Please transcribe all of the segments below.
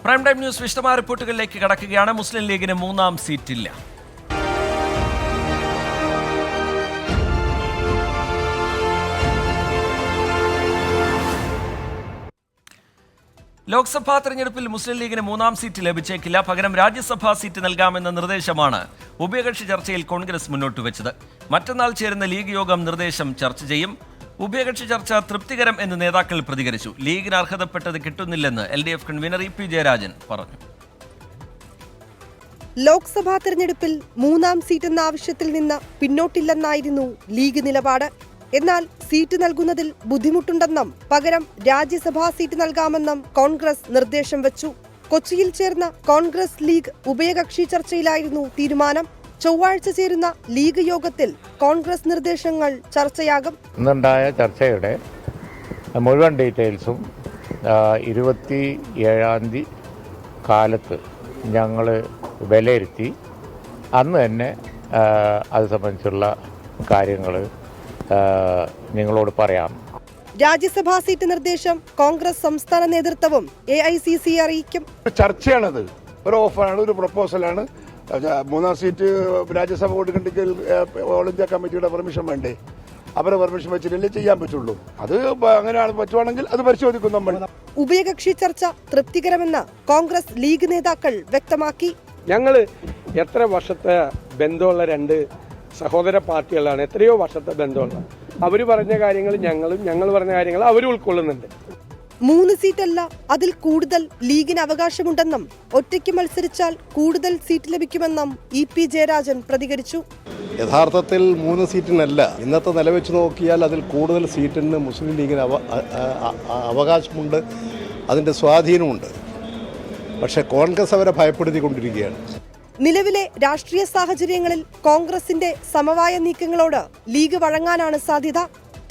Prime time news വിശദമായ റിപ്പോർട്ടുകളിലേക്ക് കടക്കുകയാണ്. മുസ്ലിം ലീഗിന് 3ാം സീറ്റില്ല. ലോക്സഭാ തെരഞ്ഞെടുപ്പിൽ മുസ്ലിം ലീഗിന് 3ാം സീറ്റ് ലഭിച്ചേക്കില്ല. പകരം രാജ്യസഭാ സീറ്റ് നൽകാമെന്ന നിർദ്ദേശമാണ് ഉഭയകക്ഷി ചർച്ചയിൽ കോൺഗ്രസ് മുന്നോട്ട് വെച്ചത്. മറ്റന്നാൾ ചേരുന്ന ലീഗ് യോഗം നിർദ്ദേശം ചർച്ച ചെയ്യും. ഉഭയകക്ഷി ചർച്ച തൃപ്തികരം എന്ന് നേതാക്കൾ പ്രതികരിച്ചു. ലീഗിന് അർഹതപ്പെട്ടത് കിട്ടുന്നില്ലെന്ന് LDF കൺവീനർ EP ജയരാജൻ പറഞ്ഞു. ലോക്സഭാ തെരഞ്ഞെടുപ്പിൽ 3ാം സീറ്റ് എന്ന ആവശ്യത്തിൽ നിന്ന് പിന്നോട്ടില്ലെന്നായിരുന്നു ലീഗ് നിലപാട്. എന്നാൽ സീറ്റ് നൽകുന്നതിൽ ബുദ്ധിമുട്ടുണ്ടെന്നും പകരം രാജ്യസഭാ സീറ്റ് നൽകാമെന്നും കോൺഗ്രസ് നിർദ്ദേശം വെച്ചു. കൊച്ചിയിൽ ചേർന്ന കോൺഗ്രസ് ലീഗ് ഉഭയകക്ഷി ചർച്ചയിലായിരുന്നു തീരുമാനം. ചൊവ്വാഴ്ച ചേരുന്ന ലീഗ് യോഗത്തിൽ കോൺഗ്രസ് നിർദ്ദേശങ്ങൾ ചർച്ചയാകും. ഇന്നുണ്ടായ ചർച്ചയുടെ മുഴുവൻ ഡീറ്റെയിൽസും 27-ാം തീയതി കാലത്ത് ഞങ്ങൾ വിലയിരുത്തി അന്ന് തന്നെ അത് സംബന്ധിച്ചുള്ള കാര്യങ്ങൾ നിങ്ങളോട് പറയാം. രാജ്യസഭാ സീറ്റ് നിർദ്ദേശം കോൺഗ്രസ് സംസ്ഥാന നേതൃത്വവും AICC അറിയിക്കും. ചർച്ചയാണത്. ഒരു ഓഫറാണ്, ഒരു പ്രപ്പോസലാണ്. 3ാം സീറ്റ് രാജ്യസഭ കൊടുക്കണ്ടെങ്കിൽ ഓൾ ഇന്ത്യ കമ്മിറ്റിയുടെ പെർമിഷൻ വേണ്ടേ? അവരെ പെർമിഷൻ വെച്ചിട്ടല്ലേ ചെയ്യാൻ പറ്റുള്ളൂ. അത് അങ്ങനെയാണ് പറ്റുവാണെങ്കിൽ അത് പരിശോധിക്കും നമ്മൾ. ഉഭയകക്ഷി ചർച്ച തൃപ്തികരമെന്ന് കോൺഗ്രസ് ലീഗ് നേതാക്കൾ വ്യക്തമാക്കി. ഞങ്ങൾ എത്ര വർഷത്തെ ബന്ധമുള്ള രണ്ട് സഹോദര പാർട്ടികളാണ്, എത്രയോ വർഷത്തെ ബന്ധമുള്ള. അവർ പറഞ്ഞ കാര്യങ്ങൾ ഞങ്ങൾ പറഞ്ഞ കാര്യങ്ങൾ അവർ ഉൾക്കൊള്ളുന്നുണ്ട്. 3 സീറ്റല്ല, അതിൽ കൂടുതൽ ലീഗിന് അവകാശമുണ്ടെന്നും ഒറ്റയ്ക്ക് മത്സരിച്ചാൽ കൂടുതൽ സീറ്റ് ലഭിക്കുമെന്നും EP ജയരാജൻ പ്രതികരിച്ചു. യഥാർത്ഥത്തിൽ 3 സീറ്റിനല്ല, ഇന്നത്തെ നില വെച്ച് നോക്കിയാൽ അതിൽ കൂടുതൽ സീറ്റിന് മുസ്ലിം ലീഗിന് അവകാശമുണ്ട്, അതിൻ്റെ സ്വാധീനമുണ്ട്. പക്ഷേ കോൺഗ്രസ് അവരെ ഭയപ്പെടുത്തിക്കൊണ്ടിരിക്കുകയാണ്. നിലവിലെ രാഷ്ട്രീയ സാഹചര്യങ്ങളിൽ കോൺഗ്രസിന്റെ സമവായ നീക്കങ്ങളോട് ലീഗ് വഴങ്ങാനാണ് സാധ്യത.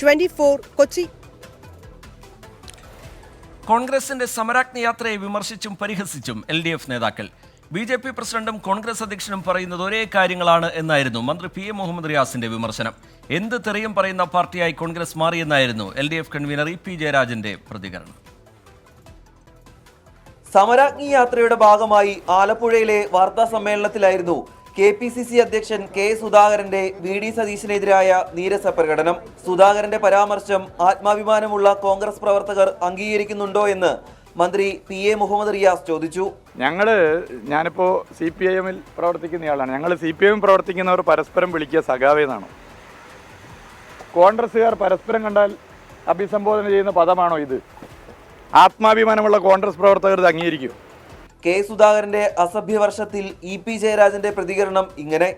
24 കൊച്ചി. കോൺഗ്രസിന്റെ സമരാഗ്നി യാത്രയെ വിമർശിച്ചും പരിഹസിച്ചും LDF നേതാക്കൾ. BJP പ്രസിഡന്റും കോൺഗ്രസ് അധ്യക്ഷനും പറയുന്നത് ഒരേ കാര്യങ്ങളാണ് എന്നായിരുന്നു മന്ത്രി PM മുഹമ്മദ് റിയാസിന്റെ വിമർശനം. എന്ത് തെറിയും പറയുന്ന പാർട്ടിയായി കോൺഗ്രസ് മാറിയെന്നായിരുന്നു LDF കൺവീനർ EP ജയരാജന്റെ പ്രതികരണം. സമരാഗ്നി യാത്രയുടെ ഭാഗമായി ആലപ്പുഴയിലെ വാർത്താ സമ്മേളനത്തിലായിരുന്നു KPCC അധ്യക്ഷൻ K സുധാകരന്റെ VD സതീശനെതിരായ നീരസ പ്രകടനം. സുധാകരന്റെ പരാമർശം ആത്മാഭിമാനമുള്ള കോൺഗ്രസ് പ്രവർത്തകർ അംഗീകരിക്കുന്നുണ്ടോ എന്ന് മന്ത്രി PA മുഹമ്മദ് റിയാസ് ചോദിച്ചു. ഞാനിപ്പോൾ CPIM-ൽ പ്രവർത്തിക്കുന്നയാളാണ്. ഞങ്ങൾ CPIM പ്രവർത്തിക്കുന്നവർ പരസ്പരം വിളിക്കുക സഖാവേന്നാണോ? കോൺഗ്രസ്സുകാർ പരസ്പരം കണ്ടാൽ അഭിസംബോധന ചെയ്യുന്ന പദമാണോ ഇത്? ആത്മാഭിമാനമുള്ള കോൺഗ്രസ് പ്രവർത്തകർ ഇത് അംഗീകരിക്കും. K സുധാകരന്റെ അസഭ്യവർഷത്തിൽ EP ജയരാജന്റെ പ്രതികരണം ഇങ്ങനെ.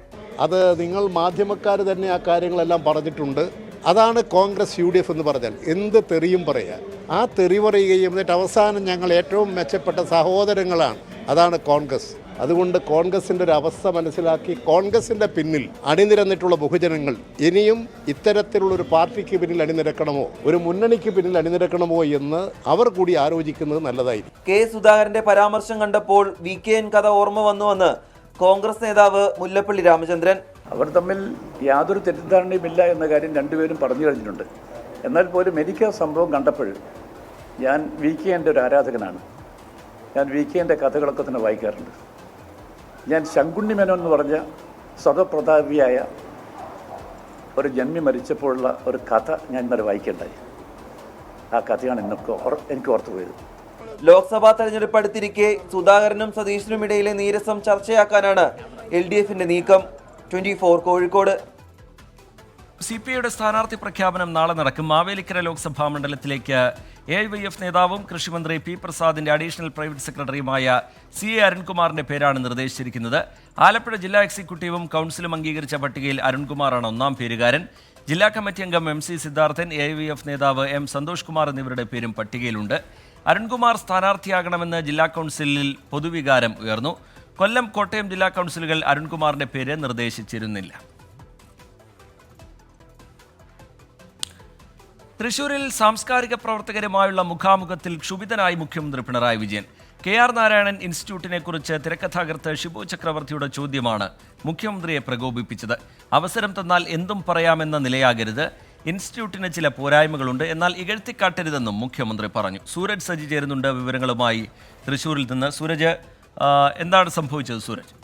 അത് നിങ്ങൾ മാധ്യമക്കാർ തന്നെ ആ കാര്യങ്ങളെല്ലാം പറഞ്ഞിട്ടുണ്ട്. അതാണ് കോൺഗ്രസ് UDF എന്ന് പറഞ്ഞാൽ എന്ത് തെറിയും പറയുക. ആ തെറി പറയുകയും എന്നിട്ട് അവസാനം ഞങ്ങൾ ഏറ്റവും മെച്ചപ്പെട്ട സഹോദരങ്ങളാണ്, അതാണ് കോൺഗ്രസ്. അതുകൊണ്ട് കോൺഗ്രസിൻ്റെ ഒരു അവസ്ഥ മനസ്സിലാക്കി കോൺഗ്രസിൻ്റെ പിന്നിൽ അണിനിരന്നിട്ടുള്ള ബഹുജനങ്ങൾ ഇനിയും ഇത്തരത്തിലുള്ളൊരു പാർട്ടിക്ക് പിന്നിൽ അണിനിരക്കണമോ, ഒരു മുന്നണിക്ക് പിന്നിൽ അണിനിരക്കണമോ എന്ന് അവർ കൂടി ആലോചിക്കുന്നത് നല്ലതായിരിക്കും. K സുധാകരന്റെ പരാമർശം കണ്ടപ്പോൾ VKN കഥ ഓർമ്മ വന്നുവെന്ന് കോൺഗ്രസ് നേതാവ് മുല്ലപ്പള്ളി രാമചന്ദ്രൻ. അവർ തമ്മിൽ യാതൊരു തെറ്റിദ്ധാരണയുമില്ല എന്ന കാര്യം രണ്ടുപേരും പറഞ്ഞു കഴിഞ്ഞിട്ടുണ്ട്. എന്നാൽ പോലും എനിക്ക് ആ സംഭവം കണ്ടപ്പോൾ ഞാൻ VKN ഒരു ആരാധകനാണ്. ഞാൻ VKN കഥകളൊക്കെ തന്നെ വായിക്കാറുണ്ട്. ഞാൻ ശങ്കുണ്ണി മേനോൻ എന്ന് പറഞ്ഞ സ്വതപ്രതാപിയായ ഒരു ജന്മി മരിച്ചപ്പോഴുള്ള ഒരു കഥ ഞാൻ ഇന്നലെ വായിക്കേണ്ടായി. ആ കഥയാണ് എനിക്ക് ഓർത്തുപോയത്. ലോക്സഭാ തെരഞ്ഞെടുപ്പ് അടുത്തിരിക്കെ സുധാകരനും സതീശനും ഇടയിലെ നീരസം ചർച്ചയാക്കാനാണ് LDFന്റെ നീക്കം. 24 കോഴിക്കോട്. CPIയുടെ സ്ഥാനാർത്ഥി പ്രഖ്യാപനം നാളെ നടക്കും. മാവേലിക്കര ലോക്സഭാ മണ്ഡലത്തിലേക്ക് AIYF നേതാവും കൃഷിമന്ത്രി P പ്രസാദിന്റെ അഡീഷണൽ പ്രൈവറ്റ് സെക്രട്ടറിയുമായ CA അരുൺകുമാറിന്റെ പേരാണ് നിർദ്ദേശിച്ചിരിക്കുന്നത്. ആലപ്പുഴ ജില്ലാ എക്സിക്യൂട്ടീവും കൗൺസിലും അംഗീകരിച്ച പട്ടികയിൽ അരുൺകുമാറാണ് 1ാം പേരുകാരൻ. ജില്ലാ കമ്മിറ്റി അംഗം MC സിദ്ധാർത്ഥൻ, AIYF നേതാവ് M സന്തോഷ് കുമാർ എന്നിവരുടെ പേരും പട്ടികയിലുണ്ട്. അരുൺകുമാർ സ്ഥാനാർത്ഥിയാകണമെന്ന് ജില്ലാ കൗൺസിലിൽ പൊതുവികാരം ഉയർന്നു. കൊല്ലം, കോട്ടയം ജില്ലാ കൗൺസിലുകൾ അരുൺകുമാറിന്റെ പേര് നിർദ്ദേശിച്ചിരുന്നില്ല. തൃശൂരിൽ സാംസ്കാരിക പ്രവർത്തകരുമായുള്ള മുഖാമുഖത്തിൽ ക്ഷുഭിതനായി മുഖ്യമന്ത്രി പിണറായി വിജയൻ. KR നാരായണൻ ഇൻസ്റ്റിറ്റ്യൂട്ടിനെ കുറിച്ച് തിരക്കഥാകൃത്ത് ഷിബു ചക്രവർത്തിയുടെ ചോദ്യമാണ് മുഖ്യമന്ത്രിയെ പ്രകോപിപ്പിച്ചത്. അവസരം തന്നാൽ എന്തും പറയാമെന്ന നിലയാകരുത്. ഇൻസ്റ്റിറ്റ്യൂട്ടിന് ചില പോരായ്മകളുണ്ട്, എന്നാൽ ഇകഴ്ത്തിക്കാട്ടരുതെന്നും മുഖ്യമന്ത്രി പറഞ്ഞു. സൂരജ് സജി ചേരുന്നുണ്ട് വിവരങ്ങളുമായി തൃശ്ശൂരിൽ നിന്ന്. സൂരജ്, എന്താണ് സംഭവിച്ചത്? സൂരജ്,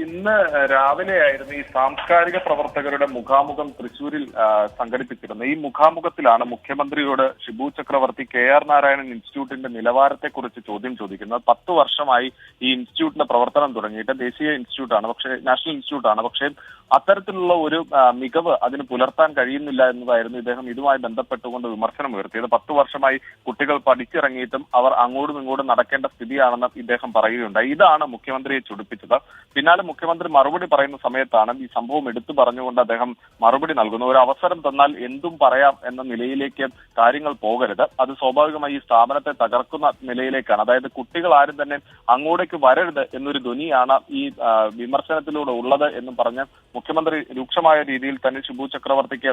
ഇന്ന് രാവിലെയായിരുന്നു ഈ സാംസ്കാരിക പ്രവർത്തകരുടെ മുഖാമുഖം തൃശ്ശൂരിൽ സംഘടിപ്പിച്ചിരുന്നത്. ഈ മുഖാമുഖത്തിലാണ് മുഖ്യമന്ത്രിയോട് ഷിബു ചക്രവർത്തി KR നാരായണൻ ഇൻസ്റ്റിറ്റ്യൂട്ടിന്റെ നിലവാരത്തെക്കുറിച്ച് ചോദ്യം ചോദിക്കുന്നത്. 10 വർഷമായി ഈ ഇൻസ്റ്റിറ്റ്യൂട്ടിന്റെ പ്രവർത്തനം തുടങ്ങിയിട്ട്. ദേശീയ ഇൻസ്റ്റിറ്റ്യൂട്ടാണ്, പക്ഷേ നാഷണൽ ഇൻസ്റ്റിറ്റ്യൂട്ടാണ്, പക്ഷേ അത്തരത്തിലുള്ള ഒരു മികവ് അതിന് പുലർത്താൻ കഴിയുന്നില്ല എന്നതായിരുന്നു ഇദ്ദേഹം ഇതുമായി ബന്ധപ്പെട്ടുകൊണ്ട് വിമർശനം ഉയർത്തിയത്. 10 വർഷമായി കുട്ടികൾ പഠിച്ചിറങ്ങിയിട്ടും അവർ അങ്ങോട്ടും ഇങ്ങോട്ടും നടക്കേണ്ട സ്ഥിതിയാണെന്ന് ഇദ്ദേഹം പറയുകയുണ്ടായി. ഇതാണ് മുഖ്യമന്ത്രിയെ ചൊടിപ്പിച്ചത്. പിന്നാലെ മുഖ്യമന്ത്രി മറുപടി പറയുന്ന സമയത്താണ് ഈ സംഭവം എടുത്തു പറഞ്ഞുകൊണ്ട് അദ്ദേഹം മറുപടി നൽകുന്നത്. ഒരു അവസരം തന്നാൽ എന്തും പറയാം എന്ന നിലയിലേക്ക് കാര്യങ്ങൾ പോകരുത്, അത് സ്വാഭാവികമായി ഈ സ്ഥാപനത്തെ തകർക്കുന്ന നിലയിലേക്കാണ്. അതായത് കുട്ടികൾ ആരും തന്നെ അങ്ങോട്ടേക്ക് വരരുത് എന്നൊരു ധ്വനിയാണ് ഈ വിമർശനത്തിലൂടെ ഉള്ളത് എന്നും പറഞ്ഞ് മുഖ്യമന്ത്രി രൂക്ഷമായ രീതിയിൽ തന്നെ ഷിബു ചക്രവർത്തിക്ക്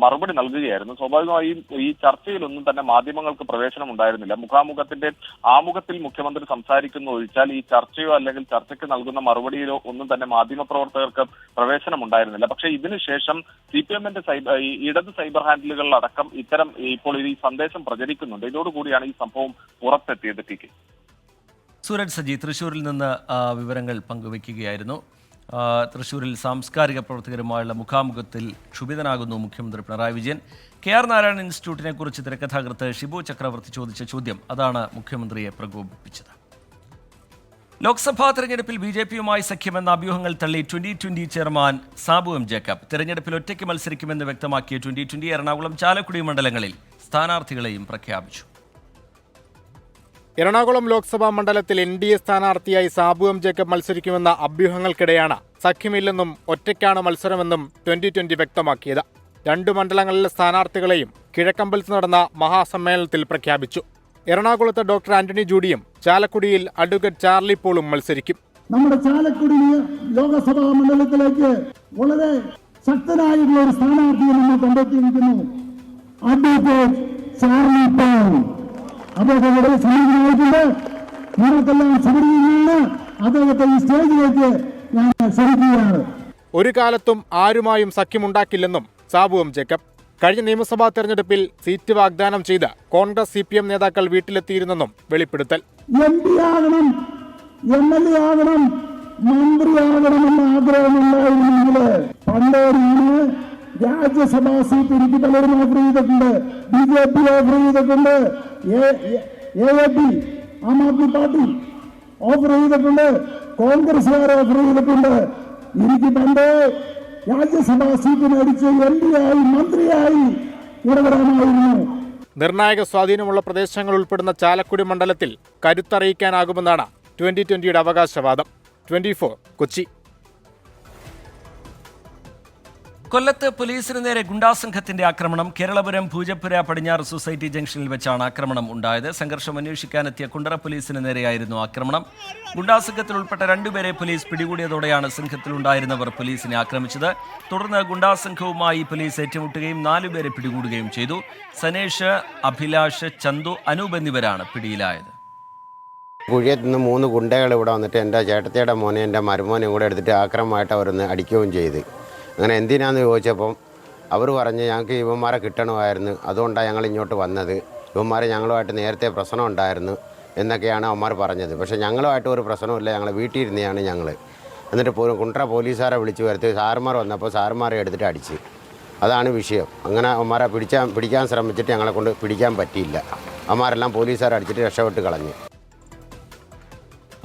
മറുപടി നൽകുകയായിരുന്നു. സ്വാഭാവികമായും ഈ ചർച്ചയിലൊന്നും തന്നെ മാധ്യമങ്ങൾക്ക് പ്രവേശനം ഉണ്ടായിരുന്നില്ല. മുഖാമുഖത്തിന്റെ ആമുഖത്തിൽ മുഖ്യമന്ത്രി സംസാരിക്കുന്ന ഒഴിച്ചാൽ ഈ ചർച്ചയോ അല്ലെങ്കിൽ ചർച്ചയ്ക്ക് നൽകുന്ന മറുപടിയിലോ ഒന്നും തന്നെ മാധ്യമപ്രവർത്തകർക്ക് പ്രവേശനം ഉണ്ടായിരുന്നില്ല. പക്ഷേ ഇതിനുശേഷം CPM-ന്റെ ഇടത് സൈബർ ഹാൻഡിലുകളിലടക്കം ഇത്തരം ഇപ്പോൾ ഈ സന്ദേശം പ്രചരിക്കുന്നുണ്ട്. ഇതോടുകൂടിയാണ് ഈ സംഭവം പുറത്തെത്തിയത്. ടി കെ സൂരജ് സജി തൃശ്ശൂരിൽ നിന്ന് വിവരങ്ങൾ പങ്കുവയ്ക്കുകയായിരുന്നു. തൃശ്ശൂരിൽ സാംസ്കാരിക പ്രവർത്തകരുമായുള്ള മുഖാമുഖത്തിൽ ക്ഷുഭിതനാകുന്നു മുഖ്യമന്ത്രി പിണറായി വിജയൻ. KR നാരായണൻ ഇൻസ്റ്റിറ്റ്യൂട്ടിനെ കുറിച്ച് തിരക്കഥാകൃത്ത് ഷിബു ചക്രവർത്തി ചോദിച്ച ചോദ്യം അതാണ് മുഖ്യമന്ത്രിയെ പ്രകോപിപ്പിച്ചത്. ലോക്സഭാ തെരഞ്ഞെടുപ്പിൽ BJP-യുമായി സഖ്യമെന്ന അഭ്യൂഹങ്ങൾ തള്ളി 2020 ചെയർമാൻ സാബു M. ജേക്കബ്. തെരഞ്ഞെടുപ്പിൽ ഒറ്റയ്ക്ക് മത്സരിക്കുമെന്ന് വ്യക്തമാക്കിയ 2020 എറണാകുളം, ചാലക്കുടി മണ്ഡലങ്ങളിൽ സ്ഥാനാർത്ഥികളെയും പ്രഖ്യാപിച്ചു. എറണാകുളം ലോക്സഭാ മണ്ഡലത്തിൽ NDA സ്ഥാനാർത്ഥിയായി സാബു M. ജേക്കബ് മത്സരിക്കുമെന്ന അഭ്യൂഹങ്ങൾക്കിടെയാണ് സഖ്യമില്ലെന്നും ഒറ്റയ്ക്കാണ് മത്സരമെന്നും 2020 വ്യക്തമാക്കിയത്. 2 മണ്ഡലങ്ങളിലെ സ്ഥാനാർത്ഥികളെയും കിഴക്കമ്പലത്ത് നടന്ന മഹാസമ്മേളനത്തിൽ പ്രഖ്യാപിച്ചു. എറണാകുളത്ത് ഡോക്ടർ ആന്റണി ജൂഡിയും ചാലക്കുടിയിൽ അഡ്വക്കേറ്റ് ചാർലി പോളും മത്സരിക്കും. നമ്മുടെ ചാലക്കുടി ലോകസഭാ മണ്ഡലത്തിലേക്ക് വളരെ ശക്തനായിട്ടുള്ള ഒരു സ്ഥാനാർത്ഥിയെ നമ്മൾ കണ്ടെത്തിയിരിക്കുന്നു, അഡ്വക്കേറ്റ് ചാർലി പോൾ. അദ്ദേഹം വളരെ സമീപമായിട്ടുണ്ട്. നിങ്ങൾക്കെല്ലാം സമീപമാണ് അദ്ദേഹത്തെ ഈ സ്റ്റേജിലേക്ക് ഞാൻ ക്ഷണിക്കുകയാണ്. ഒരു കാലത്തും ആരുമായും സഖ്യമുണ്ടാക്കില്ലെന്നും സാബു M. ജേക്കബ്. കഴിഞ്ഞ നിയമസഭാ തെരഞ്ഞെടുപ്പിൽ സീറ്റ് വാഗ്ദാനം ചെയ്ത് കോൺഗ്രസ് CPM നേതാക്കൾ വീട്ടിലെത്തിയിരുന്നെന്നും വെളിപ്പെടുത്തൽ. MP ആകണം, MLA ആകണം, മന്ത്രിയാകണമെന്ന ആഗ്രഹമുണ്ടായിരുന്നെങ്കിൽ പണ്ടേറിന് രാജ്യസഭാ സീറ്റ് എനിക്ക് പലരും ഓഫർ ചെയ്തിട്ടുണ്ട്. BJP ഓഫർ ചെയ്തിട്ടുണ്ട്, AAP Aam Aadmi party offer ചെയ്തിട്ടുണ്ട്, കോൺഗ്രസുകാർ ഓഫർ ചെയ്തിട്ടുണ്ട്. എനിക്ക് പണ്ട് രാജ്യസഭാ സീറ്റ് മേടിച്ച് MP ആയി മന്ത്രിയായി ഇടപെടാമായിരുന്നു. നിർണായക സ്വാധീനമുള്ള പ്രദേശങ്ങൾ ഉൾപ്പെടുന്ന ചാലക്കുടി മണ്ഡലത്തിൽ കരുത്തറിയിക്കാനാകുമെന്നാണ് 2020 അവകാശവാദം. 24 കൊച്ചി. കൊല്ലത്ത് പോലീസിന് നേരെ ഗുണ്ടാസംഘത്തിന്റെ ആക്രമണം. കേരളപുരം പൂജപ്പുര പടിഞ്ഞാറ് സൊസൈറ്റി ജംഗ്ഷനിൽ വെച്ചാണ് ആക്രമണം ഉണ്ടായത്. സംഘർഷം അന്വേഷിക്കാനെത്തിയ കുണ്ടറ പോലീസിന് നേരെയായിരുന്നു ആക്രമണം. ഗുണ്ടാസംഘത്തിൽ ഉൾപ്പെട്ട 2 പേരെ പോലീസ് പിടികൂടിയതോടെയാണ് സംഘത്തിലുണ്ടായിരുന്നവർ പോലീസിനെ ആക്രമിച്ചത്. തുടർന്ന് ഗുണ്ടാസംഘവുമായി പോലീസ് ഏറ്റുമുട്ടുകയും 4 പേരെ പിടികൂടുകയും ചെയ്തു. സനേഷ്, അഭിലാഷ്, ചന്തു, അനൂപ് എന്നിവരാണ് പിടിയിലായത്. കുഴിയത്ത് നിന്ന് 3 ഗുണ്ടകൾ ഇവിടെ വന്നിട്ട് എൻ്റെ ചേട്ടത്തിയുടെ മോനെ എൻ്റെ മരുമോനെയും കൂടെ എടുത്തിട്ട് ആക്രമമായിട്ട് അവരൊന്ന് അടിക്കുകയും ചെയ്ത്. അങ്ങനെ എന്തിനാന്ന് ചോദിച്ചപ്പം അവർ പറഞ്ഞ് ഞങ്ങൾക്ക് ഇവന്മാരെ കിട്ടണമായിരുന്നു, അതുകൊണ്ടാണ് ഞങ്ങൾ ഇങ്ങോട്ട് വന്നത്, ഇവന്മാരെ ഞങ്ങളുമായിട്ട് നേരത്തെ പ്രശ്നം ഉണ്ടായിരുന്നു എന്നൊക്കെയാണ് അവന്മാർ പറഞ്ഞത്. പക്ഷേ ഞങ്ങളുമായിട്ട് ഒരു പ്രശ്നമില്ല, ഞങ്ങൾ വീട്ടിൽ ഇരുന്നെയാണ് ഞങ്ങൾ. എന്നിട്ട് കുണ്ട്ര പോലീസുകാരെ വിളിച്ചു വരുത്തി സാറുമാർ വന്നപ്പോൾ സാറുമാരെ എടുത്തിട്ട് അടിച്ച്. അതാണ് വിഷയം. അങ്ങനെ അവന്മാരെ പിടിക്കാൻ ശ്രമിച്ചിട്ട് ഞങ്ങളെ കൊണ്ട് പിടിക്കാൻ പറ്റിയില്ല. അവന്മാരെല്ലാം പോലീസുകാരെ അടിച്ചിട്ട് രക്ഷപ്പെട്ട് കളഞ്ഞു.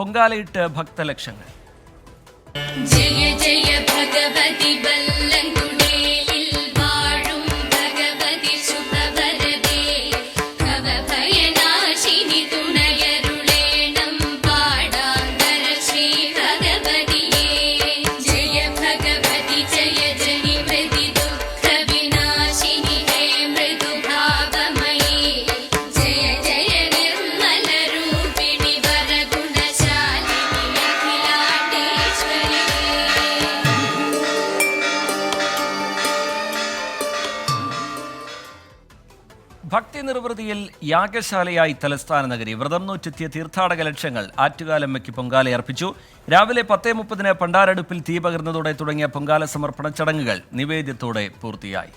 പൊങ്കാലയിട്ട് ഭക്തലക്ഷങ്ങൾ. ജയ ജയ ഭഗവതി ബല്ലങ്കുടേലിൽ വാഴും ഭഗവതി ശുഭവരദേ ഭവഭയനാശിനി തുണയരുളേണം പാടാന്തര ശ്രീ ഭഗവതിയേ. ജയ ഭഗവതി ജയ ജനി മൃതി ദുഃഖ വിനാശിനി ഹേ മൃദുഭാവമയീ. ജയ ജയ നിർമ്മല രൂപിണി വരഗുണശാലിനി അഖിലാണ്ടേശ്വരി. ഭക്തിനിർവൃതിയിൽ യാഗശാലയായി തലസ്ഥാന നഗരി. വ്രതം നോറ്റെത്തിയ തീർത്ഥാടക ലക്ഷങ്ങൾ ആറ്റുകാലമ്മയ്ക്ക് പൊങ്കാലയർപ്പിച്ചു. രാവിലെ 10:30 പണ്ടാരടുപ്പിൽ തീ പകർന്നതോടെ തുടങ്ങിയ പൊങ്കാല സമർപ്പണ ചടങ്ങുകൾ നിവേദ്യത്തോടെ പൂർത്തിയായി.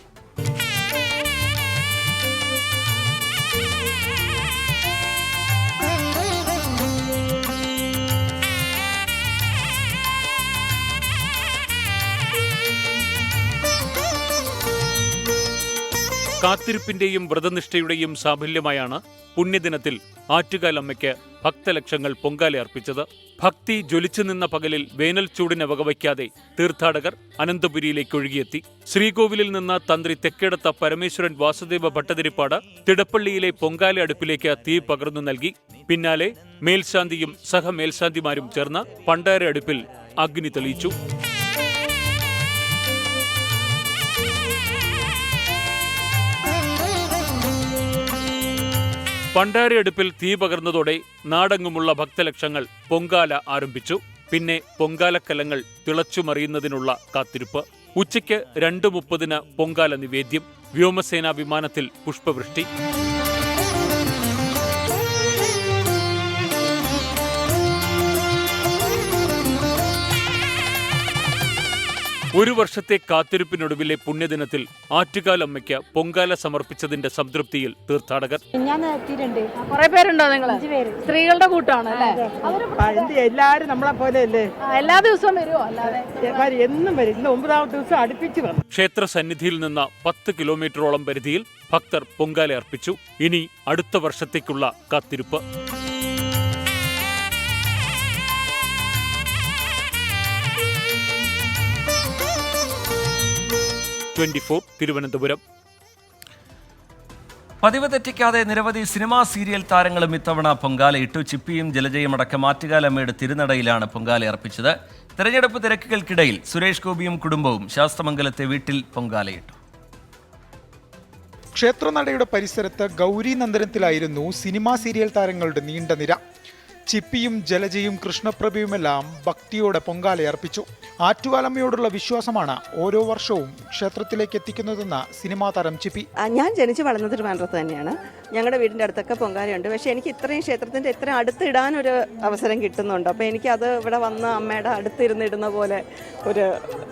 കാത്തിരിപ്പിന്റെയും വ്രതനിഷ്ഠയുടെയും സാഫല്യമായാണ് പുണ്യദിനത്തിൽ ആറ്റുകാലമ്മയ്ക്ക് ഭക്തലക്ഷങ്ങൾ പൊങ്കാലയർപ്പിച്ചത്. ഭക്തി ജ്വലിച്ചു നിന്ന പകലിൽ വേനൽ ചൂടിനെ വകവയ്ക്കാതെ തീർത്ഥാടകർ അനന്തപുരിയിലേക്ക് ഒഴുകിയെത്തി. ശ്രീകോവിലിൽ നിന്ന് തന്ത്രി തെക്കേടത്ത പരമേശ്വരൻ വാസുദേവ ഭട്ടതിരിപ്പാട് തിടപ്പള്ളിയിലെ പൊങ്കാല അടുപ്പിലേക്ക് തീ പകർന്നു നൽകി. പിന്നാലെ മേൽശാന്തിയും സഹമേൽശാന്തിമാരും ചേർന്ന് പണ്ടാര അടുപ്പിൽ അഗ്നി തെളിയിച്ചു. പണ്ടാര അടുപ്പിൽ തീ പകർന്നതോടെ നാടെങ്ങുമുള്ള ഭക്തലക്ഷങ്ങൾ പൊങ്കാല ആരംഭിച്ചു. പിന്നെ പൊങ്കാലക്കലങ്ങൾ തിളച്ചുമറിയുന്നതിനുള്ള കാത്തിരിപ്പ്. ഉച്ചയ്ക്ക് 2:30 പൊങ്കാല നിവേദ്യം. വ്യോമസേനാ വിമാനത്തിൽ പുഷ്പവൃഷ്ടി. ഒരു വർഷത്തെ കാത്തിരിപ്പിനൊടുവിലെ പുണ്യദിനത്തിൽ ആറ്റുകാലമ്മയ്ക്ക് പൊങ്കാല സമർപ്പിച്ചതിന്റെ സംതൃപ്തിയിൽ തീർത്ഥാടകർ. ഞാൻ എത്തിയിട്ടുണ്ട്. കുറെ പേരുണ്ടോ നിങ്ങൾ? 5 പേര്. സ്ത്രീകളുടെ കൂട്ടമാണ് അല്ലേ? എല്ലാരും നമ്മളെ പോലെ അല്ലേ? എല്ലാ ദിവസവും വരുമോ? അല്ലാതെ എന്നും വരും. ഇന്ന് 9ാമത്തെ ദിവസം അടുപ്പിച്ച് വന്നു. ക്ഷേത്ര സന്നിധിയിൽ നിന്ന് 10 കിലോമീറ്ററോളം പരിധിയിൽ ഭക്തർ പൊങ്കാല അർപ്പിച്ചു. ഇനി അടുത്ത വർഷത്തേക്കുള്ള കാത്തിരിപ്പ്. തിരുവനന്തപുരം. പതിവ് തെറ്റിക്കാതെ നിരവധി സിനിമാ സീരിയൽ താരങ്ങളും ഇത്തവണ പൊങ്കാലയിട്ടു. ചിപ്പിയും ജലജയും അടക്കം ആറ്റുകാലമ്മയുടെ തിരുനടയിലാണ് പൊങ്കാല അർപ്പിച്ചത്. തെരഞ്ഞെടുപ്പ് തിരക്കുകൾക്കിടയിൽ സുരേഷ് ഗോപിയും കുടുംബവും ശാസ്തമംഗലത്തെ വീട്ടിൽ പൊങ്കാലയിട്ടു. ക്ഷേത്രനടയുടെ പരിസരത്ത് ഗൗരി നന്ദനത്തിലായിരുന്നു സിനിമാ സീരിയൽ താരങ്ങളുടെ നീണ്ട നിര. ചിപ്പിയും ജലജയും കൃഷ്ണപ്രഭയുമെല്ലാം ഭക്തിയോടെ പൊങ്കാലയർപ്പിച്ചു. ആറ്റുകാലമ്മയോടുള്ള വിശ്വാസമാണ് ഓരോ വർഷവും ക്ഷേത്രത്തിലേക്ക് എത്തിക്കുന്നതെന്ന് സിനിമാ താരം ചിപ്പി. ഞാൻ ജനിച്ചു വളർന്നത് ട്രിവാൻഡ്രത്ത് തന്നെയാണ്. ഞങ്ങളുടെ വീടിൻ്റെ അടുത്തൊക്കെ പൊങ്കാലയുണ്ട്. പക്ഷേ എനിക്ക് ഇത്രയും ക്ഷേത്രത്തിൻ്റെ ഇത്ര അടുത്തിടാനൊരു അവസരം കിട്ടുന്നുണ്ട്. അപ്പോൾ എനിക്കത് ഇവിടെ വന്ന് അമ്മയുടെ അടുത്തിരുന്നിടുന്ന പോലെ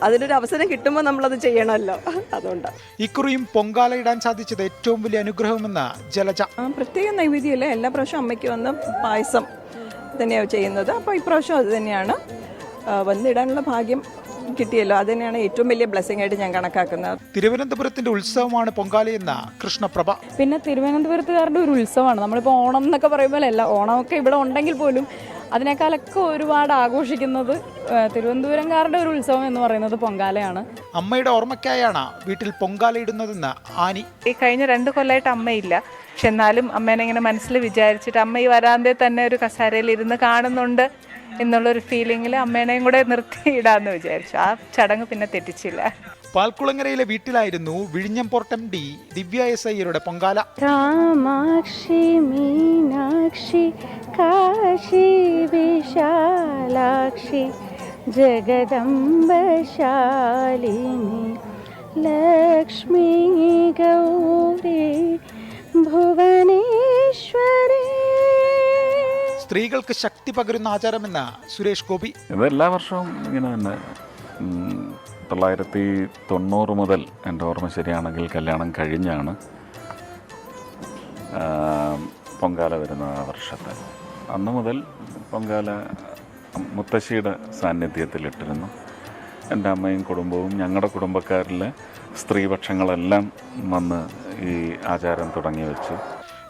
അതിനൊരു അവസരം കിട്ടുമ്പോൾ നമ്മളത് ചെയ്യണമല്ലോ. അതുകൊണ്ടാണ് ഇക്കുറിയും പൊങ്കാല ഇടാൻ സാധിച്ചത് ഏറ്റവും വലിയ അനുഗ്രഹമെന്ന് ജലജ. പ്രത്യേക നൈവേദ്യമല്ല, എല്ലാ പ്രാവശ്യം അമ്മയ്ക്ക് വന്ന് പായസം തന്നെയാണ് ചെയ്യുന്നത്. അപ്പോൾ ഇപ്രാവശ്യം അത് തന്നെയാണ്. വന്നിടാനുള്ള ഭാഗ്യം കിട്ടിയല്ലോ, അത് തന്നെയാണ് ഏറ്റവും വലിയ ബ്ലെസ്സിംഗ് ആയിട്ട് ഞാൻ കണക്കാക്കുന്നത്. തിരുവനന്തപുരത്തിന്റെ ഉത്സവമാണ് പൊങ്കാലയെന്ന കൃഷ്ണപ്രഭ. പിന്നെ തിരുവനന്തപുരത്തുകാരുടെ ഒരു ഉത്സവമാണ്. നമ്മളിപ്പോൾ ഓണം എന്നൊക്കെ പറയുമ്പോൾ അല്ല, ഓണമൊക്കെ ഇവിടെ ഉണ്ടെങ്കിൽ പോലും അതിനേക്കാളൊക്കെ ഒരുപാട് ആഘോഷിക്കുന്നത് തിരുവനന്തപുരംകാരുടെ ഒരു ഉത്സവം എന്ന് പറയുന്നത് പൊങ്കാലയാണ്. അമ്മയുടെ ഓർമ്മയ്ക്കായാണ് വീട്ടിൽ പൊങ്കാല ഇടുന്നതെന്ന് ആനി. ഈ കഴിഞ്ഞ 2 കൊല്ലമായിട്ട് അമ്മയില്ല. പക്ഷെ എന്നാലും അമ്മേനെ ഇങ്ങനെ മനസ്സിൽ വിചാരിച്ചിട്ട് അമ്മ ഈ വരാന്തേ തന്നെ ഒരു കസേരയിൽ ഇരുന്ന് കാണുന്നുണ്ട് എന്നുള്ളൊരു ഫീലിങ്ങിൽ അമ്മേനെയും കൂടെ നിർത്തിയിടാന്ന് വിചാരിച്ചു. ആ ചടങ്ങ് പിന്നെ തെറ്റിച്ചില്ല. പാൽക്കുളങ്ങരയിലെ വീട്ടിലായിരുന്നു വിഴിഞ്ഞം പോർട്ട് MD ദിവ്യ എസ് അയ്യരുടെ പൊങ്കാല. രാമാക്ഷി മീനാക്ഷി കാശി വിശാലാക്ഷി ജഗദംബ ശാലിനി ലക്ഷ്മി ഗൗരി ഭുവനേശ്വരി. സ്ത്രീകൾക്ക് ശക്തി പകരുന്ന ആചാരമെന്ന് സുരേഷ് ഗോപി. ഇത് എല്ലാ വർഷവും ഇങ്ങനെ തന്നെ. 1990 മുതൽ എൻ്റെ ഓർമ്മ ശരിയാണെങ്കിൽ കല്യാണം കഴിഞ്ഞാണ് പൊങ്കാല വരുന്നത്. ആ വർഷത്തെ അന്ന് മുതൽ പൊങ്കാല മുത്തശ്ശിയുടെ സാന്നിധ്യത്തിലിട്ടിരുന്നു. എൻ്റെ അമ്മയും കുടുംബവും ഞങ്ങളുടെ കുടുംബക്കാരിലെ സ്ത്രീപക്ഷങ്ങളെല്ലാം വന്ന് ഈ ആചാരം തുടങ്ങി വെച്ചു.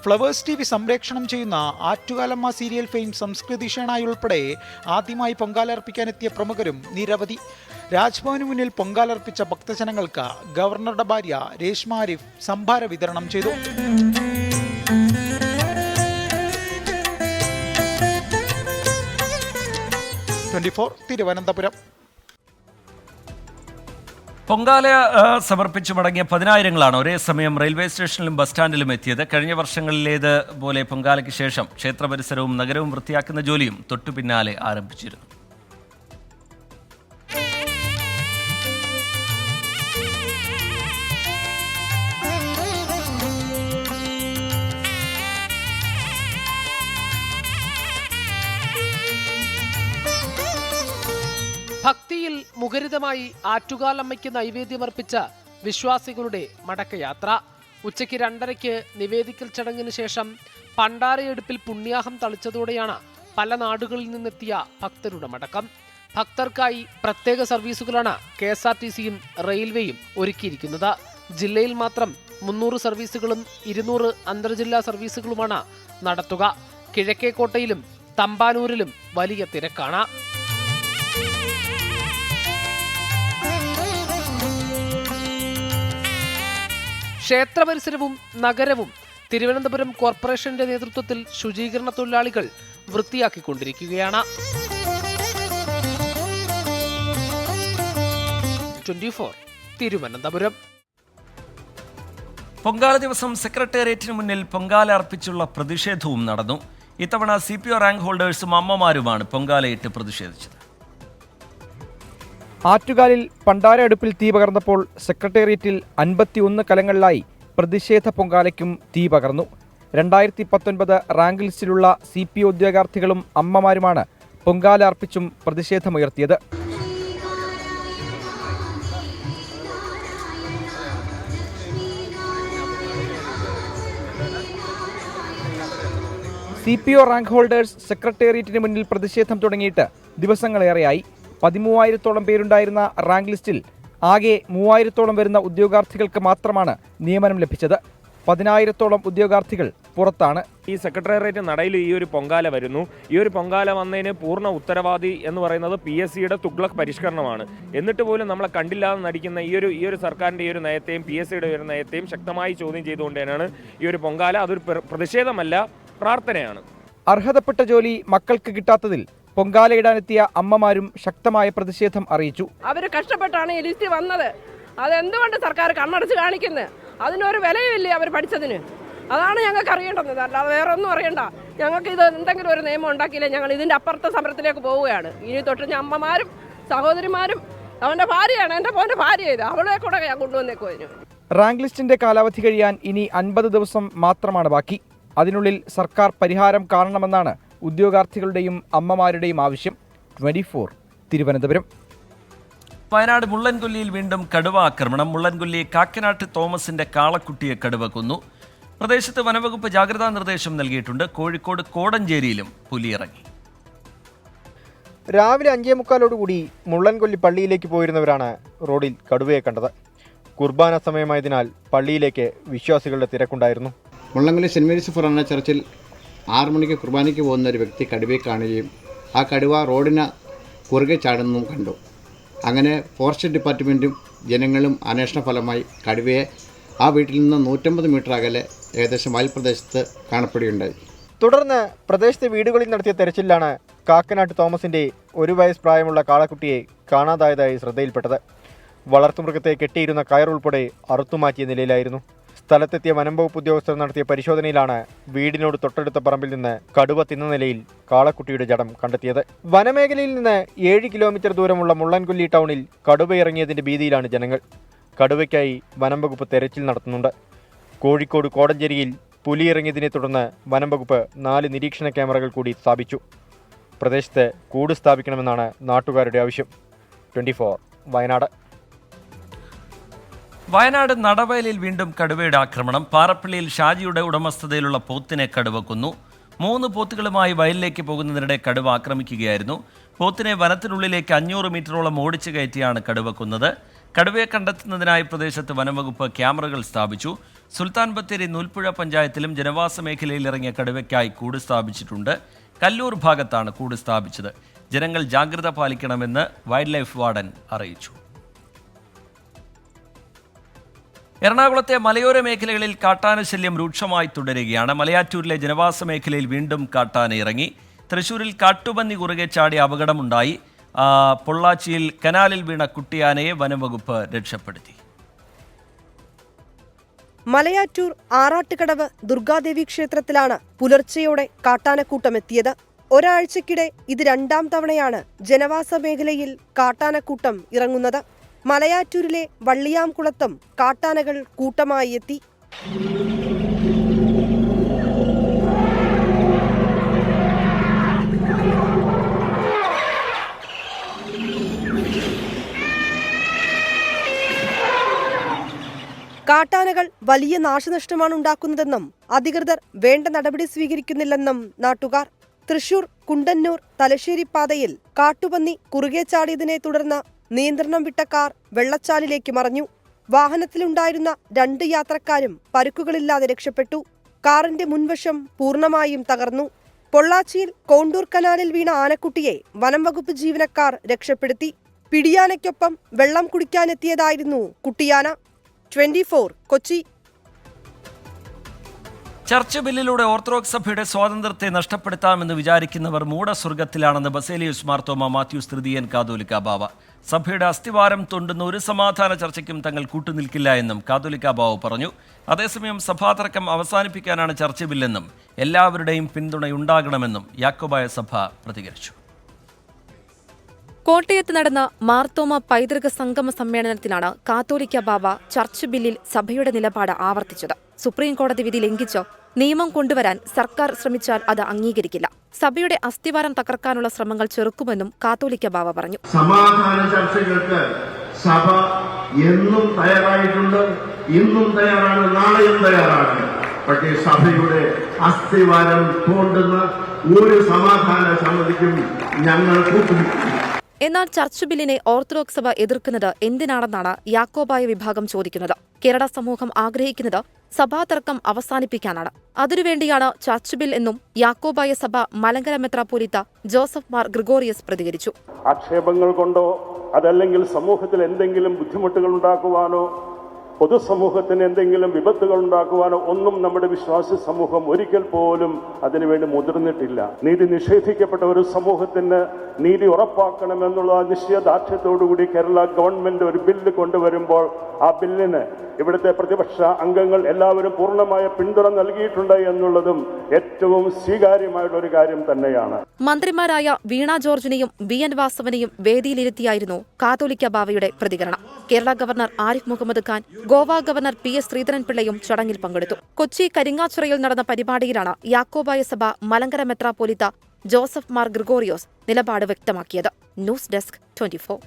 ഫ്ലവേഴ്സ് TV സംപ്രേക്ഷണം ചെയ്യുന്ന ആറ്റുകാലമ്മ സീരിയൽ ഫെയിം സംസ്കൃതി ഷേണായി ഉൾപ്പെടെ ആദ്യമായി പൊങ്കാലർപ്പിക്കാനെത്തിയ പ്രമുഖരും നിരവധി. രാജ്ഭവന് മുന്നിൽ പൊങ്കാലർപ്പിച്ച ഭക്തജനങ്ങൾക്ക് ഗവർണറുടെ ഭാര്യ രേഷ്മ ആരിഫ് സംഭാര വിതരണം ചെയ്തു. തിരുവനന്തപുരം. പൊങ്കാല സമർപ്പിച്ചു മടങ്ങിയ 10,000ങ്ങളാണ് ഒരേ സമയം റെയിൽവേ സ്റ്റേഷനിലും ബസ് സ്റ്റാൻഡിലും എത്തിയത്. കഴിഞ്ഞ വർഷങ്ങളിലേത് പോലെ പൊങ്കാലയ്ക്ക് ശേഷം ക്ഷേത്ര പരിസരവും നഗരവും വൃത്തിയാക്കുന്ന ജോലിയും തൊട്ടു പിന്നാലെ ആരംഭിച്ചിരുന്നു. ഭക്തിയിൽ മുഖരിതമായി ആറ്റുകാലമ്മയ്ക്ക് നൈവേദ്യമർപ്പിച്ച വിശ്വാസികളുടെ മടക്കയാത്ര. ഉച്ചയ്ക്ക് 2:30 നിവേദിക്കൽ ചടങ്ങിന് ശേഷം പണ്ടാരയെടുപ്പിൽ പുണ്യാഹം തളിച്ചതോടെയാണ് പല നാടുകളിൽ നിന്നെത്തിയ ഭക്തരുടെ മടക്കം. ഭക്തർക്കായി പ്രത്യേക സർവീസുകളാണ് KSRTCയും റെയിൽവേയും ഒരുക്കിയിരിക്കുന്നത്. ജില്ലയിൽ മാത്രം 300 സർവീസുകളും 200 അന്തർജില്ലാ സർവീസുകളുമാണ് നടത്തുക. കിഴക്കേക്കോട്ടയിലും തമ്പാനൂരിലും വലിയ തിരക്കാണ്. ക്ഷേത്ര പരിസരവും നഗരവും തിരുവനന്തപുരം കോർപ്പറേഷന്റെ നേതൃത്വത്തിൽ ശുചീകരണ തൊഴിലാളികൾ വൃത്തിയാക്കിക്കൊണ്ടിരിക്കുകയാണ്. 24 തിരുവനന്തപുരം. പൊങ്കാല ദിവസം സെക്രട്ടേറിയറ്റിന് മുന്നിൽ പൊങ്കാല അർപ്പിച്ചുള്ള പ്രതിഷേധവും നടന്നു. ഇത്തവണ CPO റാങ്ക് ഹോൾഡേഴ്സും അമ്മമാരുമാണ് പൊങ്കാലയിട്ട് പ്രതിഷേധിച്ചത്. ആറ്റുകാലിൽ പണ്ടാര അടുപ്പിൽ തീ പകർന്നപ്പോൾ സെക്രട്ടേറിയറ്റിൽ 51 കലങ്ങളിലായി പ്രതിഷേധ പൊങ്കാലയ്ക്കും തീ പകർന്നു. 2019 റാങ്ക് ലിസ്റ്റിലുള്ള CPO ഉദ്യോഗാർത്ഥികളും അമ്മമാരുമാണ് പൊങ്കാല അർപ്പിച്ചും പ്രതിഷേധമുയർത്തിയത്. CPO റാങ്ക് ഹോൾഡേഴ്സ് സെക്രട്ടേറിയറ്റിന് മുന്നിൽ പ്രതിഷേധം തുടങ്ങിയിട്ട് ദിവസങ്ങളേറെയായി. 13,000-ഓളം പേരുണ്ടായിരുന്ന റാങ്ക് ലിസ്റ്റിൽ ആകെ 3,000-ഓളം വരുന്ന ഉദ്യോഗാർത്ഥികൾക്ക് മാത്രമാണ് നിയമനം ലഭിച്ചത്. 10,000-ഓളം ഉദ്യോഗാർത്ഥികൾ പുറത്താണ്. ഈ സെക്രട്ടേറിയറ്റ് നടയിൽ ഈ ഒരു പൊങ്കാല വരുന്നു. ഈ ഒരു പൊങ്കാല വന്നതിന് പൂർണ്ണ ഉത്തരവാദി എന്ന് പറയുന്നത് PSCയുടെ തുഗ്ലക് പരിഷ്കരണമാണ്. എന്നിട്ട് പോലും നമ്മളെ കണ്ടില്ലാതെ നടിക്കുന്ന ഈ ഒരു സർക്കാരിൻ്റെ ഈ ഒരു നയത്തെയും PSCയുടെ ഒരു നയത്തെയും ശക്തമായി ചോദ്യം ചെയ്തുകൊണ്ട് തന്നെയാണ് ഈ ഒരു പൊങ്കാല. അതൊരു പ്രതിഷേധമല്ല, പ്രാർത്ഥനയാണ്. അർഹതപ്പെട്ട ജോലി മക്കൾക്ക് കിട്ടാത്തതിൽ പൊങ്കാലയിടാനെത്തിയ അമ്മമാരും ശക്തമായ പ്രതിഷേധം അറിയിച്ചു. അവർ കഷ്ടപ്പെട്ടാണ് ഈ ലിസ്റ്റ് വന്നത്. അതെന്തുകൊണ്ട് സർക്കാർ കണ്ണടച്ച് കാണിക്കുന്നത്? അതിനൊരു വിലയുമില്ലേ അവർ പഠിച്ചതിന്? അതാണ് ഞങ്ങൾക്ക് അറിയേണ്ടത്, അല്ലാതെ വേറെ ഒന്നും അറിയണ്ട. ഞങ്ങൾക്ക് ഇത് എന്തെങ്കിലും ഒരു നിയമം ഉണ്ടാക്കിയില്ലേ ഞങ്ങൾ ഇതിൻ്റെ അപ്പുറത്തെ സമരത്തിലേക്ക് പോവുകയാണ്. ഇനി തൊട്ട് അമ്മമാരും സഹോദരിമാരും, അവൻ്റെ ഭാര്യയാണ്, എൻ്റെ മോൻ്റെ ഭാര്യ ഇത്, അവളെ കൂടെ ഞാൻ കൊണ്ടുവന്നേക്കുവതിന്. റാങ്ക് ലിസ്റ്റിന്റെ കാലാവധി കഴിയാൻ ഇനി 50 ദിവസം മാത്രമാണ് ബാക്കി. അതിനുള്ളിൽ സർക്കാർ പരിഹാരം കാണണമെന്നാണ് ഉദ്യോഗാർത്ഥികളുടെയും അമ്മമാരുടെയും ആവശ്യം. 24 തിരുവനന്തപുരം. വയനാട് മുള്ളൻകൊല്ലിയിൽ വീണ്ടും കടുവ ആക്രമണം. മുള്ളൻകൊല്ലി കാക്കനാട്ട് തോമസിന്റെ കാളക്കുട്ടിയെ കടുവ കൊന്നു. പ്രദേശത്ത് വനവകുപ്പ് ജാഗ്രതാ നിർദ്ദേശം നൽകിയിട്ടുണ്ട്. കോഴിക്കോട് കോടഞ്ചേരിയിലും പുലി ഇറങ്ങി. രാവിലെ 5:45 മുള്ളൻകൊല്ലി പള്ളിയിലേക്ക് പോയിരുന്നവരാണ് റോഡിൽ കടുവയെ കണ്ടത്. കുർബാന സമയമായതിനാൽ പള്ളിയിലേക്ക് വിശ്വാസികളുടെ തിരക്കുണ്ടായിരുന്നു. മുള്ളൻകൊല്ലി സെൻറ് മേരീസ് ഫൊറാന ചർച്ചിൽ 6 മണിക്ക് കുർബാനയ്ക്ക് പോകുന്ന ഒരു വ്യക്തി കടുവയെ കാണുകയും ആ കടുവ റോഡിന് കുറുകെ ചാടുന്നതും കണ്ടു. അങ്ങനെ ഫോറസ്റ്റ് ഡിപ്പാർട്ട്മെൻറ്റും ജനങ്ങളും അന്വേഷണ ഫലമായി കടുവയെ ആ വീട്ടിൽ നിന്ന് 150 മീറ്റർ അകലെ ഏകദേശം വയൽ പ്രദേശത്ത് കാണപ്പെടുകയുണ്ടായി. തുടർന്ന് പ്രദേശത്തെ വീടുകളിൽ നടത്തിയ തെരച്ചിലാണ് കാക്കനാട്ട് തോമസിന്റെ 1 വയസ്സ് പ്രായമുള്ള കാളക്കുട്ടിയെ കാണാതായതായി ശ്രദ്ധയിൽപ്പെട്ടത്. വളർത്തുമൃഗത്തെ കെട്ടിയിരുന്ന കയറുൾപ്പെടെ അറുത്തുമാറ്റിയ നിലയിലായിരുന്നു. സ്ഥലത്തെത്തിയ വനംവകുപ്പ് ഉദ്യോഗസ്ഥർ നടത്തിയ പരിശോധനയിലാണ് വീടിനോട് തൊട്ടടുത്ത പറമ്പിൽ നിന്ന് കടുവ തിന്ന നിലയിൽ കാളക്കുട്ടിയുടെ ജഡം കണ്ടെത്തിയത്. വനമേഖലയിൽ നിന്ന് 7 കിലോമീറ്റർ ദൂരമുള്ള മുള്ളൻകൊല്ലി ടൗണിൽ കടുവ ഇറങ്ങിയതിന്റെ ഭീതിയിലാണ് ജനങ്ങൾ. കടുവയ്ക്കായി വനംവകുപ്പ് തെരച്ചിൽ നടത്തുന്നുണ്ട്. കോഴിക്കോട് കോടഞ്ചേരിയിൽ പുലി ഇറങ്ങിയതിനെ തുടർന്ന് വനംവകുപ്പ് 4 നിരീക്ഷണ ക്യാമറകൾ കൂടി സ്ഥാപിച്ചു. പ്രദേശത്ത് കൂട് സ്ഥാപിക്കണമെന്നാണ് നാട്ടുകാരുടെ ആവശ്യം. 24 വയനാട്. വയനാട് നടവയലിൽ വീണ്ടും കടുവയുടെ ആക്രമണം. പാറപ്പള്ളിയിൽ ഷാജിയുടെ ഉടമസ്ഥതയിലുള്ള പോത്തിനെ കടുവ കൊന്നു. 3 പോത്തുകളുമായി വയലിലേക്ക് പോകുന്നതിനിടെ കടുവ ആക്രമിക്കുകയായിരുന്നു. പോത്തിനെ വനത്തിനുള്ളിലേക്ക് 500 മീറ്ററോളം ഓടിച്ചു കയറ്റിയാണ് കടുവ കൊന്നത്. കടുവയെ കണ്ടെത്തുന്നതിനായി പ്രദേശത്ത് വനംവകുപ്പ് ക്യാമറകൾ സ്ഥാപിച്ചു. സുൽത്താൻ ബത്തേരി നൂൽപ്പുഴ പഞ്ചായത്തിലും ജനവാസ മേഖലയിൽ ഇറങ്ങിയ കടുവയ്ക്കായി കൂട് സ്ഥാപിച്ചിട്ടുണ്ട്. കല്ലൂർ ഭാഗത്താണ് കൂട് സ്ഥാപിച്ചത്. ജനങ്ങൾ ജാഗ്രത പാലിക്കണമെന്ന് വൈൽഡ് ലൈഫ് വാർഡൻ അറിയിച്ചു. എറണാകുളത്തെ മലയോര മേഖലകളിൽ കാട്ടാന ശല്യം രൂക്ഷമായി തുടരുകയാണ്. മലയാറ്റൂരിലെ ജനവാസ മേഖലയിൽ വീണ്ടും കാട്ടാന ഇറങ്ങി. തൃശൂരിൽ കാട്ടുപന്നി കുറുകെ ചാടിയ അപകടമുണ്ടായി. പൊള്ളാച്ചിയിൽ കനാലിൽ വീണ കുട്ടിയാനയെ വനംവകുപ്പ് രക്ഷപ്പെടുത്തി. മലയാറ്റൂർ ആറാട്ടുകടവ് ദുർഗാദേവി ക്ഷേത്രത്തിലാണ് പുലർച്ചെയോടെ കാട്ടാനക്കൂട്ടമെത്തിയത്. ഒരാഴ്ചക്കിടെ ഇത് 2ാം തവണയാണ് ജനവാസ മേഖലയിൽ കാട്ടാനക്കൂട്ടം ഇറങ്ങുന്നത്. മലയാറ്റൂരിലെ വള്ളിയാംകുളത്തും കാട്ടാനകൾ കൂട്ടമായി എത്തി. കാട്ടാനകൾ വലിയ നാശനഷ്ടമാണ് ഉണ്ടാക്കുന്നതെന്നും അധികൃതർ വേണ്ട നടപടി സ്വീകരിക്കുന്നില്ലെന്നും നാട്ടുകാർ. തൃശൂർ കുണ്ടന്നൂർ തലശ്ശേരി പാതയിൽ കാട്ടുപന്നി കുറുകെ ചാടിയതിനെ തുടർന്ന് നിയന്ത്രണം വിട്ട കാർ വെള്ളച്ചാലിലേക്ക് മറഞ്ഞു. വാഹനത്തിലുണ്ടായിരുന്ന 2 യാത്രക്കാരും പരുക്കുകളില്ലാതെ രക്ഷപ്പെട്ടു. കാറിന്റെ മുൻവശം പൂർണ്ണമായും തകർന്നു. പൊള്ളാച്ചിയിൽ കോണ്ടൂർ കനാലിൽ വീണ ആനക്കുട്ടിയെ വനംവകുപ്പ് ജീവനക്കാർ രക്ഷപ്പെടുത്തി. പിടിയാനയ്ക്കൊപ്പം വെള്ളം കുടിക്കാനെത്തിയതായിരുന്നു കുട്ടിയാന. 24 കൊച്ചി. ചർച്ച് ബില്ലിലൂടെ ഓർത്തഡോക്സ് സഭയുടെ സ്വാതന്ത്ര്യത്തെ നഷ്ടപ്പെടുത്താമെന്ന് വിചാരിക്കുന്നവർ മൂഢസ്വർഗത്തിലാണെന്ന് ബസേലിയൂസ് മാർത്തോമ മാത്യൂസ് തൃതീയൻ കാതോലിക്ക ബാവ. സഭയുടെ അസ്ഥിവാരം തൊണ്ടുന്ന ഒരു സമാധാന ചർച്ചയ്ക്കും തങ്ങൾ കൂട്ടുനിൽക്കില്ല എന്നും കാതോലിക്ക ബാവ പറഞ്ഞു. അതേസമയം സഭാതർക്കം അവസാനിപ്പിക്കാനാണ് ചർച്ച് ബില്ലെന്നും എല്ലാവരുടെയും പിന്തുണയുണ്ടാകണമെന്നും യാക്കോബായ സഭ പ്രതികരിച്ചു. കോട്ടയത്ത് നടന്ന മാർത്തോമ പൈതൃക സംഗമ സമ്മേളനത്തിലാണ് കാത്തോലിക്ക ബാവ ചർച്ച് ബില്ലിൽ സഭയുടെ നിലപാട് ആവർത്തിച്ചത്. സുപ്രീം കോടതി വിധി ലംഘിച്ച് നിയമം കൊണ്ടുവരാൻ സർക്കാർ ശ്രമിച്ചാൽ അത് അംഗീകരിക്കില്ല. സഭയുടെ അസ്ഥിവാരം തകർക്കാനുള്ള ശ്രമങ്ങൾ ചെറുക്കുമെന്നും കാത്തോലിക്ക ബാവ പറഞ്ഞു. സമാധാന ചർച്ചകൾക്ക് സഭ എന്നും തയ്യാറായിട്ടുണ്ട്, ഇന്നും തയ്യാറാണ്, നാളെയും തയ്യാറാണ്. പക്ഷേ സഭയുടെ അസ്ഥിവാരം തോണ്ടുന്ന ഒരു സമാധാന സമിതിക്കും ഞങ്ങൾ കൂട്ടുനിൽക്കും. എന്നാൽ ചർച്ച് ബില്ലിനെ ഓർത്തഡോക്സ് സഭ എതിർക്കുന്നത് എന്തിനാണെന്നാണ് യാക്കോബായ വിഭാഗം ചോദിക്കുന്നത്. കേരള സമൂഹം ആഗ്രഹിക്കുന്നത് സഭാതർക്കം അവസാനിപ്പിക്കാനാണ്. അതിനുവേണ്ടിയാണ് ചർച്ച് ബിൽ എന്നും യാക്കോബായ സഭ മലങ്കര മെത്രാപ്പോലീത്ത ജോസഫ് മാർ ഗ്രിഗോറിയസ് പ്രതികരിച്ചു. ആക്ഷേപങ്ങൾ കൊണ്ടോ അതല്ലെങ്കിൽ സമൂഹത്തിൽ എന്തെങ്കിലും ബുദ്ധിമുട്ടുകൾ ഉണ്ടാക്കുവാനോ പൊതുസമൂഹത്തിന് എന്തെങ്കിലും വിപത്തുകൾ ഉണ്ടാക്കുവാനോ ഒന്നും നമ്മുടെ വിശ്വാസി സമൂഹം ഒരിക്കൽ പോലും അതിനുവേണ്ടി മുതിർന്നിട്ടില്ല. നീതി നിഷേധിക്കപ്പെട്ട ഒരു സമൂഹത്തിന് നീതി ഉറപ്പാക്കണമെന്നുള്ള നിശ്ചയദാർഢ്യത്തോടുകൂടി കേരള ഗവൺമെന്റ് ഒരു ബില്ല് കൊണ്ടുവരുമ്പോൾ ആ ബില്ലിന് ഇവിടുത്തെ പ്രതിപക്ഷ അംഗങ്ങൾ എല്ലാവരും പൂർണ്ണമായ പിന്തുണ നൽകിയിട്ടുണ്ട് എന്നുള്ളതും ഏറ്റവും സ്വീകാര്യമായിട്ടുള്ള ഒരു കാര്യം തന്നെയാണ്. മന്ത്രിമാരായ വീണ ജോർജിനെയും ബി എൻ വാസവനെയും വേദിയിലിരുത്തിയായിരുന്നു കാതോലിക്ക ബാവയുടെ പ്രതികരണം. Kerala governor Arif Mohammad Khan, Goa governor PS ശ്രീധരൻപിള്ളയും ചടങ്ങിൽ പങ്കെടുത്തു. കൊച്ചി കരിങ്ങാച്ചിറയിൽ നടന്ന പരിപാടിയിലാണ് യാക്കോബായ സഭ മലങ്കര മെത്രാപ്പോലീത്ത ജോസഫ് മാർ ഗ്രിഗോറിയോസ് നിലപാട് വ്യക്തമാക്കിയത്. News desk 24.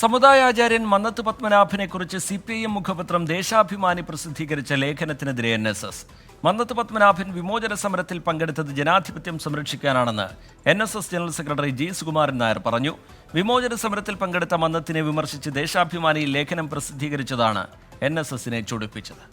സമുദായാചാര്യൻ മന്നത്ത് പത്മനാഭനെക്കുറിച്ച് CPIM മുഖപത്രം ദേശാഭിമാനി പ്രസിദ്ധീകരിച്ച ലേഖനത്തിനെതിരെ NSS. മന്നത്ത് പത്മനാഭൻ വിമോചന സമരത്തിൽ പങ്കെടുത്തത് ജനാധിപത്യം സംരക്ഷിക്കാനാണെന്ന് NSS general secretary G Sukumaran Nair പറഞ്ഞു. വിമോചന സമരത്തിൽ പങ്കെടുത്ത മന്നത്തിനെ വിമർശിച്ച് ദേശാഭിമാനിയിൽ ലേഖനം പ്രസിദ്ധീകരിച്ചതാണ് NSSനെ ചൊടിപ്പിച്ചത്.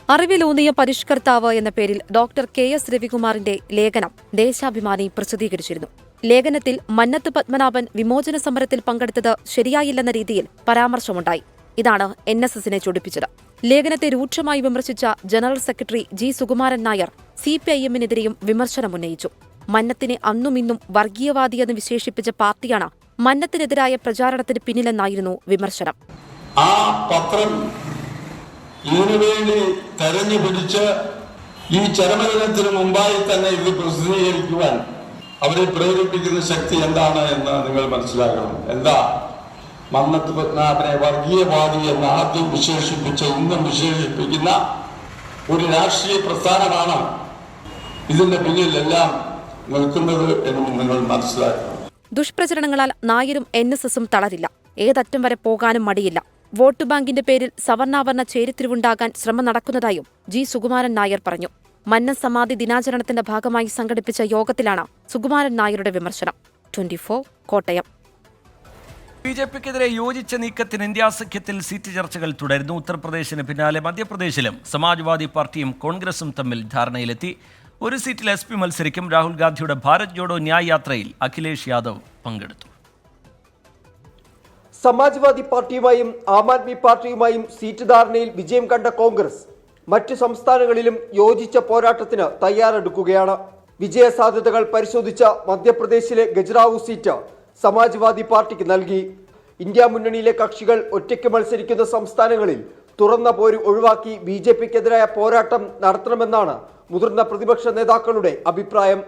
അറിവിലൂന്നിയ പരിഷ്കർത്താവ് എന്ന പേരിൽ ഡോക്ടർ KS രവികുമാറിന്റെ ലേഖനം ദേശാഭിമാനി പ്രസിദ്ധീകരിച്ചിരുന്നു. ലേഖനത്തിൽ മന്നത്ത് പത്മനാഭൻ വിമോചന സമരത്തിൽ പങ്കെടുത്തത് ശരിയായില്ലെന്ന രീതിയിൽ പരാമർശമുണ്ടായി. ഇതാണ് NSSനെ ചൊടിപ്പിച്ചത്. ലേഖനത്തെ രൂക്ഷമായി വിമർശിച്ച general secretary G Sukumaran Nair CPIMനെതിരെയും വിമർശനമുന്നയിച്ചു. മന്നത്തിനെ അന്നും ഇന്നും വർഗീയവാദിയെന്ന് വിശേഷിപ്പിച്ച പാർട്ടിയാണ് മന്നത്തിനെതിരായ പ്രചാരണത്തിന് പിന്നിലെന്നായിരുന്നു വിമർശനം. ആ പത്രം ഇതിനുവേണ്ടി തെരഞ്ഞു പിടിച്ച് ഈ ചരമദിനത്തിന് മുമ്പായി തന്നെ ഇത് പ്രസിദ്ധീകരിക്കുവാൻ അവരെ പ്രേരിപ്പിക്കുന്ന ശക്തി എന്താണ് എന്ന് നിങ്ങൾ മനസ്സിലാക്കണം. എന്താ മന്നത്ത് പത്മനാഭനെ വർഗീയവാദി എന്ന് ആദ്യം വിശേഷിപ്പിച്ച ഇന്നും വിശേഷിപ്പിക്കുന്ന ഒരു രാഷ്ട്രീയ പ്രസ്ഥാനമാണ് ഇതിന്റെ പിന്നിലെല്ലാം നിൽക്കുന്നത് എന്ന് നിങ്ങൾ മനസ്സിലാക്കണം. ദുഷ്പ്രചരണങ്ങളാൽ നായരും NSSും തളരില്ല. ഏതറ്റം വരെ പോകാനും മടിയില്ല. വോട്ട് ബാങ്കിന്റെ പേരിൽ സവർണാവർണ ചേരിത്തിരിവുണ്ടാകാൻ ശ്രമം നടക്കുന്നതായും G സുകുമാരൻ നായർ പറഞ്ഞു. മന്നൻ സമാധി ദിനാചരണത്തിന്റെ ഭാഗമായി സംഘടിപ്പിച്ച യോഗത്തിലാണ് സുകുമാരൻ നായരുടെ വിമർശനം. 24 കോട്ടയം. BJPക്കെതിരെ യോജിച്ച നീക്കത്തിന് ഇന്ത്യാ സഖ്യത്തിൽ സീറ്റ് ചർച്ചകൾ തുടരുന്നു. ഉത്തർപ്രദേശിന് പിന്നാലെ മധ്യപ്രദേശിലും സമാജ്വാദി പാർട്ടിയും കോൺഗ്രസും തമ്മിൽ ധാരണയിലെത്തി. ഒരു സീറ്റിൽ SP മത്സരിക്കും. രാഹുൽ ഗാന്ധിയുടെ ഭാരത് ജോഡോ ന്യായ് യാത്രയിൽ അഖിലേഷ് യാദവ് പങ്കെടുത്തു. സമാജ്വാദി പാർട്ടിയുമായും ആം ആദ്മി പാർട്ടിയുമായും സീറ്റ് ധാരണയിൽ വിജയം കണ്ട കോൺഗ്രസ് മറ്റു സംസ്ഥാനങ്ങളിലും യോജിച്ച പോരാട്ടത്തിന് തയ്യാറെടുക്കുകയാണ്. വിജയസാധ്യതകൾ പരിശോധിച്ച മധ്യപ്രദേശിലെ ഗജറാവു സീറ്റ് സമാജ്വാദി പാർട്ടിക്ക് നൽകി. ഇന്ത്യ മുന്നണിയിലെ കക്ഷികൾ ഒറ്റയ്ക്ക് മത്സരിക്കുന്ന സംസ്ഥാനങ്ങളിൽ തുറന്ന പോര് ഒഴിവാക്കി BJPക്കെതിരായ പോരാട്ടം നടത്തണമെന്നാണ് മുതിർന്ന പ്രതിപക്ഷ നേതാക്കളുടെ അഭിപ്രായം.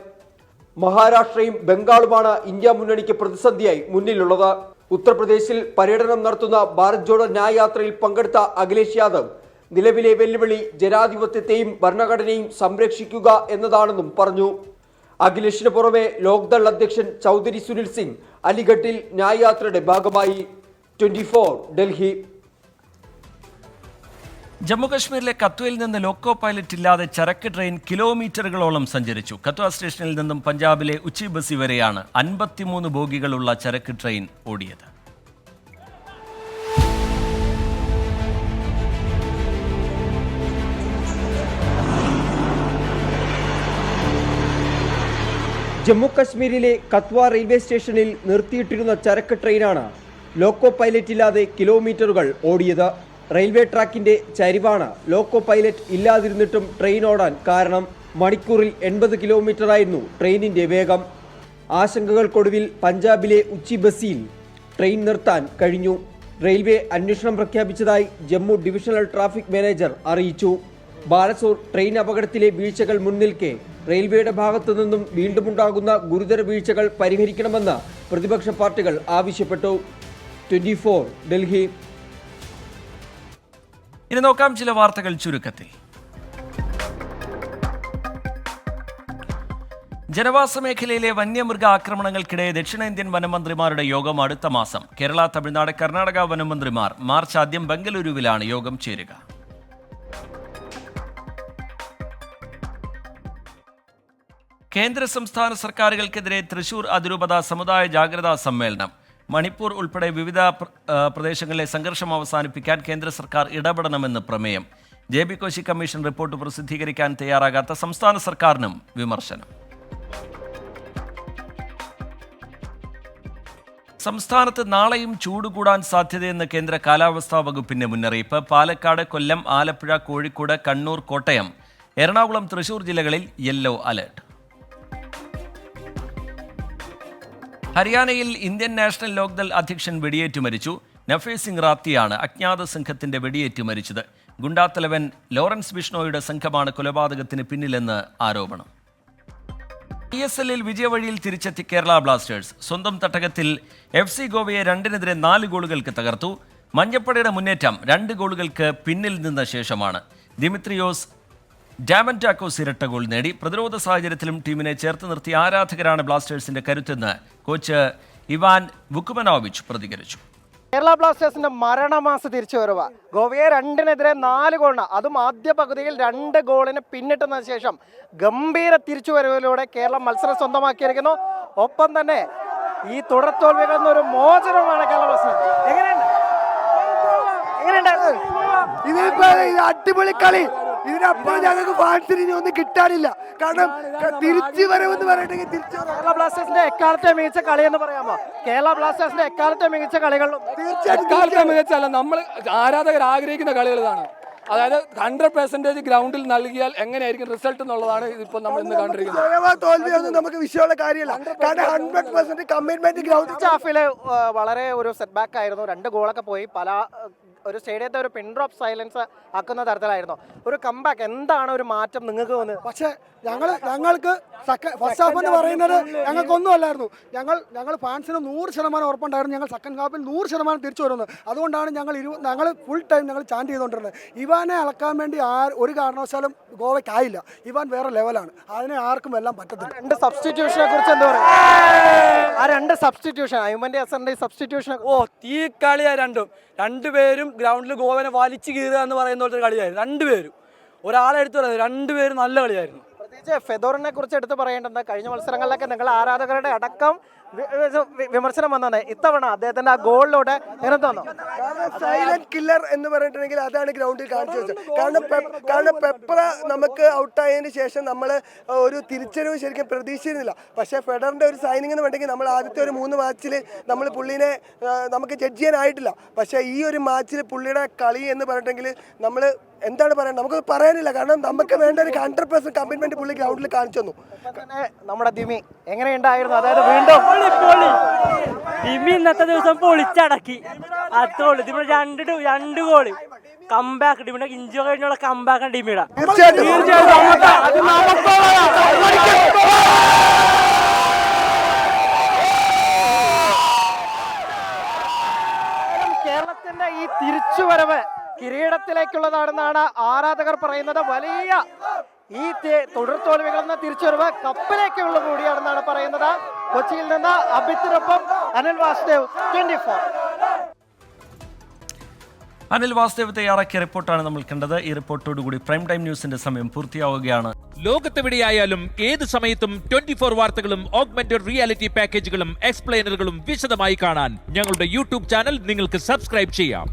മഹാരാഷ്ട്രയും ബംഗാളുമാണ് ഇന്ത്യ മുന്നണിക്ക് പ്രതിസന്ധിയായി മുന്നിലുള്ളത്. ഉത്തർപ്രദേശിൽ പര്യടനം നടത്തുന്ന ഭാരത് ജോഡോ ന്യായ് യാത്രയിൽ പങ്കെടുത്ത അഖിലേഷ് യാദവ് നിലവിലെ വെല്ലുവിളി ജനാധിപത്യത്തെയും ഭരണഘടനയും സംരക്ഷിക്കുക എന്നതാണെന്നും പറഞ്ഞു. അഖിലേഷിന് പുറമെ ലോക്ദൾ അധ്യക്ഷൻ ചൗധരി സുനിൽ സിംഗ് അലിഗഡിൽ ന്യായ് യാത്രയുടെ ഭാഗമായി. 24 ഡൽഹി. ജമ്മുകശ്മീരിലെ കത്വയിൽ നിന്ന് ലോക്കോ പൈലറ്റ് ഇല്ലാതെ ചരക്ക് ട്രെയിൻ കിലോമീറ്ററുകളോളം സഞ്ചരിച്ചു. കത്വ സ്റ്റേഷനിൽ നിന്നും പഞ്ചാബിലെ ഉച്ചി ബസി വരെയാണ് 53 ബോഗികളുള്ള ചരക്ക് ട്രെയിൻ ഓടിയത്. ജമ്മു കശ്മീരിലെ കത്വ റെയിൽവേ സ്റ്റേഷനിൽ നിർത്തിയിട്ടിരുന്ന ചരക്ക് ട്രെയിനാണ് ലോക്കോ പൈലറ്റ് ഇല്ലാതെ കിലോമീറ്ററുകൾ ഓടിയത്. റെയിൽവേ ട്രാക്കിന്റെ ചരിവാണ് ലോക്കോ പൈലറ്റ് ഇല്ലാതിരുന്നിട്ടും ട്രെയിൻ ഓടാൻ കാരണം. മണിക്കൂറിൽ 80 കിലോമീറ്ററായിരുന്നു ട്രെയിനിന്റെ വേഗം. ആശങ്കകൾക്കൊടുവിൽ പഞ്ചാബിലെ ഉച്ചി ബസിയിൽ ട്രെയിൻ നിർത്താൻ കഴിഞ്ഞു. റെയിൽവേ അന്വേഷണം പ്രഖ്യാപിച്ചതായി ജമ്മു ഡിവിഷണൽ ട്രാഫിക് മാനേജർ അറിയിച്ചു. ബാലസോർ ട്രെയിൻ അപകടത്തിലെ വീഴ്ചകൾ മുൻനിൽക്കെ റെയിൽവേയുടെ ഭാഗത്തു നിന്നും വീണ്ടുമുണ്ടാകുന്ന ഗുരുതര വീഴ്ചകൾ പരിഹരിക്കണമെന്ന് പ്രതിപക്ഷ പാർട്ടികൾ ആവശ്യപ്പെട്ടു. 24 ഡൽഹി. ഇനി നോക്കാം ചില വാർത്തകൾ ചുരുക്കത്തിൽ. ജനവാസ മേഖലയിലെ വന്യമൃഗ ആക്രമണങ്ങൾക്കിടെ ദക്ഷിണേന്ത്യൻ വനമന്ത്രിമാരുടെ യോഗം അടുത്ത മാസം. കേരള, തമിഴ്നാട്, കർണാടക വനമന്ത്രിമാർ മാർച്ച് ആദ്യം ബംഗളൂരുവിലാണ് യോഗം ചേരുക. കേന്ദ്ര സംസ്ഥാന സർക്കാരുകൾക്കെതിരെ തൃശൂർ അതിരൂപത സമുദായ ജാഗ്രതാ സമ്മേളനം. മണിപ്പൂർ ഉൾപ്പെടെ വിവിധ പ്രദേശങ്ങളിലെ സംഘർഷം അവസാനിപ്പിക്കാൻ കേന്ദ്ര സർക്കാർ ഇടപെടണമെന്ന് പ്രമേയം. JB കോശി കമ്മീഷൻ റിപ്പോർട്ട് പ്രസിദ്ധീകരിക്കാൻ തയ്യാറാകാത്ത സംസ്ഥാന സർക്കാരിനും വിമർശനം. സംസ്ഥാനത്ത് നാളെയും ചൂട് കൂടാൻ സാധ്യതയെന്ന് കേന്ദ്ര കാലാവസ്ഥാ വകുപ്പിന്റെ മുന്നറിയിപ്പ്. പാലക്കാട്, കൊല്ലം, ആലപ്പുഴ, കോഴിക്കോട്, കണ്ണൂർ, കോട്ടയം, എറണാകുളം, തൃശൂർ ജില്ലകളിൽ യെല്ലോ അലർട്ട്. ഹരിയാനയിൽ ഇന്ത്യൻ നാഷണൽ ലോക്ദൾ അധ്യക്ഷൻ വെടിയേറ്റു മരിച്ചു. നഫേസ് സിംഗ് റാത്തിയാണ് അജ്ഞാത സംഘത്തിന്റെ വെടിയേറ്റ് മരിച്ചത്. ഗുണ്ടാത്തലവൻ ലോറൻസ് ബിഷ്ണോയുടെ സംഘമാണ് കൊലപാതകത്തിന് പിന്നിലെന്ന് ആരോപണം. ISL-ൽ വിജയവഴിയിൽ തിരിച്ചെത്തി കേരള ബ്ലാസ്റ്റേഴ്സ്. സ്വന്തം തട്ടകത്തിൽ FC ഗോവയെ 2-4 ഗോളുകൾക്ക് തകർത്തു. മഞ്ഞപ്പടയുടെ മുന്നേറ്റം 2 ഗോളുകൾക്ക് പിന്നിൽ നിന്ന ശേഷമാണ്. ദിമിത്രിയോസ് ഡാമന്റാക്കോസ് ഇരട്ട ഗോൾ നേടി. പ്രതിരോധ സാഹചര്യത്തിലും ടീമിനെ ചേർത്ത് നിർത്തിയ ആരാധകരാണ് ബ്ലാസ്റ്റേഴ്സിന്റെ കരുത്തെന്ന് കോച്ച് ഇവാൻ വുക്കുമനോവിച്ച് പ്രതികരിച്ചു. കേരള ബ്ലാസ്റ്റേഴ്സിന്റെ മരണമാസ തിരിച്ചുവരവ്. ഗോവയെ 2-4 ഗോളിന്, അതും ആദ്യ പകുതിയിൽ 2 ഗോളിന് പിന്നിട്ടുന്ന ശേഷം ഗംഭീര തിരിച്ചുവരവിലൂടെ കേരളം മത്സരം സ്വന്തമാക്കിയിരിക്കുന്നു. ഒപ്പം തന്നെ ഈ തുടർ തോൽവികളിൽ നിന്നൊരു മോചനമാണ് കേരള ബ്ലാസ്റ്റേഴ്സ്. എങ്ങനെയുണ്ട്? അടിപൊളി കളി. ഇതിനപ്പുറം ഞങ്ങൾക്ക് ഫാൻസിന് ഒന്നും കിട്ടാനില്ല. കാരണം തിരിച്ചു വരവെന്ന് പറയണമെങ്കിൽ കേരള ബ്ലാസ്റ്റേഴ്സിന്റെ എക്കാലത്തെ മികച്ച കളി എന്ന് പറയാമോ? കേരള ബ്ലാസ്റ്റേഴ്സിന്റെ എക്കാലത്തെ മികച്ച കളികളിലും തീർച്ചയായിട്ടും മികച്ചല്ല, നമ്മൾ ആരാധകർ ആഗ്രഹിക്കുന്ന കളികൾ ഇതാണ്. അതായത് 100% ഗ്രൗണ്ടിൽ നൽകിയാൽ എങ്ങനെയായിരിക്കും റിസൾട്ട് എന്നുള്ളതാണ് ഇതിപ്പോൾ നമ്മൾ ഇന്ന് കണ്ടിരിക്കുന്നത്. തോൽവിയൊന്നും നമുക്ക് വിഷയമുള്ള കാര്യമില്ല. കാരണം 100% കമ്മിറ്റ്മെന്റ് ഗ്രൗണ്ട് ഹാഫില് വളരെ ഒരു സെറ്റ് ബാക്ക് ആയിരുന്നു. 2 ഗോളൊക്കെ പോയി. ഒരു സ്റ്റേഡിയത്തെ ഒരു പിൻ ഡ്രോപ്പ് സൈലൻസ് ആക്കുന്ന തരത്തിലായിരുന്നു ഒരു കംബാക്ക്. എന്താണ് ഒരു മാറ്റം നിങ്ങൾക്ക് തോന്നുന്നത്? പക്ഷേ ഞങ്ങൾക്ക് ഫസ്റ്റ് ഹാഫ് എന്ന് പറയുന്നത് ഞങ്ങൾക്കൊന്നും അല്ലായിരുന്നു. ഞങ്ങൾ ഫാൻസിന് 100% ഉറപ്പുണ്ടായിരുന്നു ഞങ്ങൾ സെക്കൻഡ് ഹാഫിൽ 100% തിരിച്ചു വരുന്നത്. അതുകൊണ്ടാണ് ഞങ്ങൾ ഫുൾ ടൈം ഞങ്ങൾ ചാൻറ്റ് ചെയ്തുകൊണ്ടിരുന്നത്. ഇവാനെ അളക്കാൻ വേണ്ടി ഒരു കാരണവശാലും ഗോവയ്ക്കായില്ല. ഇവാൻ വേറെ ലെവലാണ്. അതിനെ ആർക്കും എല്ലാം പറ്റത്തില്ല. 2 സബ്സ്റ്റിറ്റ്യൂഷനെ കുറിച്ച് എന്താ പറയുക? ആ 2 സബ്സ്റ്റിറ്റ്യൂഷൻ, അയ്മന്റെ അസറിന്റെ സബ്സ്റ്റിറ്റ്യൂഷൻ ഈ കളിയാ രണ്ടുപേരും ഗ്രൗണ്ടിൽ ഗോവനെ വലിച്ചു കീറുക എന്ന് പറയുന്ന പോലത്തെ കളിയായിരുന്നു. 2 പേരും ഒരാളെ എടുത്തു പറയുന്നത് 2 പേരും നല്ല കളിയായിരുന്നു. പ്രത്യേകിച്ച് ഫെദോറിനെ കുറിച്ച് എടുത്ത് പറയേണ്ടത് കഴിഞ്ഞ മത്സരങ്ങളിലൊക്കെ നിങ്ങൾ ആരാധകരുടെ അടക്കം വിമർശനം വന്നത് ഇത്തവണ അദ്ദേഹത്തിന്റെ ആ ഗോളിലൂടെ എങ്ങനെ തോന്നുന്നു? സൈലന്റ് കില്ലർ എന്ന് പറഞ്ഞിട്ടുണ്ടെങ്കിൽ അതാണ് ഗ്രൗണ്ടിൽ കാണിച്ചു വെച്ചത്. കാരണം പെപ്പറ നമുക്ക് ഔട്ടായതിനു ശേഷം നമ്മൾ ഒരു തിരിച്ചറിവ് ശരിക്കും പ്രതീക്ഷിച്ചിരുന്നില്ല. പക്ഷേ ഫെഡറിന്റെ ഒരു സൈനിങ് എന്ന് വേണ്ടെങ്കിൽ നമ്മൾ ആദ്യത്തെ ഒരു 3 മാച്ചിൽ നമ്മൾ പുള്ളിനെ നമുക്ക് ജഡ്ജ് ചെയ്യാനായിട്ടില്ല. പക്ഷേ ഈ ഒരു മാച്ചിൽ പുള്ളിയുടെ കളി എന്ന് പറഞ്ഞിട്ടുണ്ടെങ്കിൽ നമ്മൾ എന്താണ് പറയുന്നത്, നമുക്ക് പറയാനില്ല. കാരണം നമുക്ക് വേണ്ട ഒരു 100% കമ്മിറ്റ്മെന്റ് പുള്ളി ഗ്രൗണ്ടിൽ കാണിച്ചു തന്നു. നമ്മുടെ ദിമി എങ്ങനെയുണ്ടായിരുന്നു? അതായത് വീണ്ടും ദിമി ഇന്നത്തെ ദിവസം പൊളിച്ചടക്കി. അത്തോളൂ ഇവിടെ 2 ഗോള് കംബാക്ക്. ടീമിന്റെ ഇഞ്ചോ കഴിഞ്ഞുള്ള കംബാക്കാണ് ടീമിയുടെ. കേരളത്തിന്റെ ഈ തിരിച്ചുവരവ് കിരീടത്തിലേക്കുള്ളതാണെന്നാണ് ആരാധകർ പറയുന്നത്. വലിയ ഈ തുടർ തോൽവികളിൽ നിന്ന് തിരിച്ചുവരവ് കപ്പിലേക്കുള്ള കൂടിയാണെന്നാണ് പറയുന്നത്. കൊച്ചിയിൽ നിന്ന് അഭിത്തിനൊപ്പം അനിൽ വാസുദേവ്, 24. അനിൽ വാസുദേവ് തയ്യാറാക്കിയ റിപ്പോർട്ടാണ് നമ്മൾ കണ്ടത്. ഈ റിപ്പോർട്ടോടുകൂടി പ്രൈം ടൈം ന്യൂസിന്റെ സമയം പൂർത്തിയാവുകയാണ്. ലോകത്തെവിടെയായാലും ഏത് സമയത്തും 24 വാർത്തകളും ഓഗ്മെന്റഡ് റിയാലിറ്റി പാക്കേജുകളും എക്സ്പ്ലെയിനറുകളും വിശദമായി കാണാൻ ഞങ്ങളുടെ യൂട്യൂബ് ചാനൽ നിങ്ങൾക്ക് സബ്സ്ക്രൈബ് ചെയ്യാം.